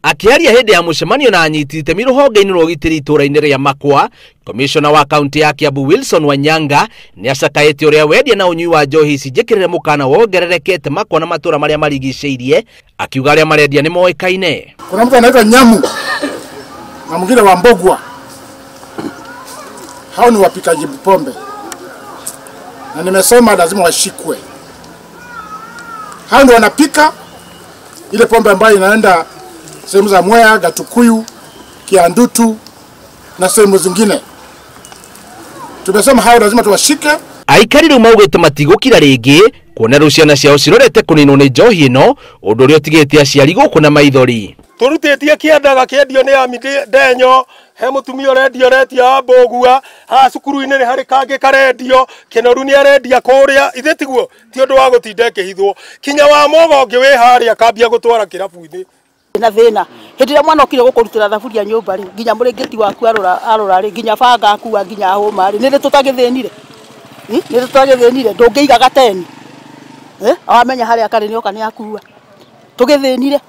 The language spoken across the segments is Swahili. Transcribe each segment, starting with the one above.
Akiaria hende ya mucemanio na anyiti itemi ruhonge-ini rwa ugitiri itũra-inĩ rĩa Makwa, Commissioner wa kaunti ya Kiambu Wilson Wanyanga ni acakaĩte ũrĩa wendia na ũnyui wa njohi ici njĩkĩrĩre mũkana wongererekete Makwa na matũra marĩa marigicĩirie, akiuga arĩa marendia nĩ moĩkaine. Kuna mtu anaitwa Nyamu na mwingine wa Mbogwa. Hao ni wapikaji pombe, na nimesema lazima washikwe. Hao ndio wanapika ile pombe ambayo inaenda sehemu za Mwea, Gatukuyu, Kiandutu na sehemu zingine. Tumesema hao lazima tuwashike. Aikari rĩu maugĩte matigũkira rĩngĩ kuona rĩu ciana ciao cirorete kũninwo nĩ njohi ĩno, ũndũ ũrĩa ũtigĩte aciari gũkũ na maithori. Turutĩtie kĩendaga kĩendio nĩ ami ndenyo, he mũtumia ũrendio retia Mbogua, ha cukuru-inĩ nĩ harĩ kangĩ karendio, Kĩnoru nĩ arendia kũrĩa, ithe tiguo ti ũndũ wa gũtinda kĩhithwo. Kinya wa Mogo ũngĩ wĩ harĩa akambia gũtwara kĩrabu-inĩ. Na thina hindi ya mwana okire gukurutira thaburia nyumba ri nginya muringiti waku arora ri nginya banga akuwa nginya homa ri nire tutagithinire ndungiiga gateni awamenya haria kari ni oka ni akuwa tugithinire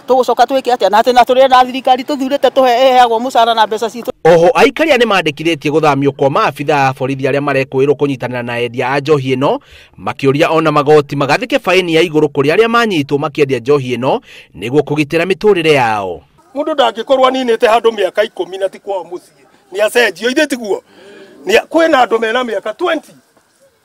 tugucoka twike atia na ati na turi na thirikari tuthurite tuheagwo mucara na mbeca citu. Oho aikaria ni mandikithĩtie gũthamio kwa maabitha a borithi arĩa marekwĩrwo kũnyitanĩra na endia a njohi ĩno, makĩũria ona magoti magathike faini ya igũrũ kũrĩ arĩa manyitwo makĩendia njohi ĩno nĩguo kũgitĩra mĩtũrĩre yao. Mũndũ ndangĩkorwo aninĩte handũ mĩaka 10 na ti kwao mũciĩ nĩ acenjio ithe tiguo kwĩna andũ mena mĩaka 20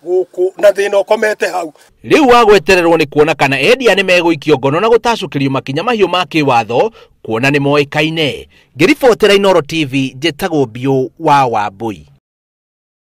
gũkũ na thĩna ũkomete hau. Rĩu wagwetererwo nĩ kuona kana endia nĩ megũikio ngono na gũtacũkĩrio makinya mahiũ ma kĩwatho, kuona nĩ moĩkaine. Ngĩribotera Inooro TV, njĩtagwo Biũ wa Wambui.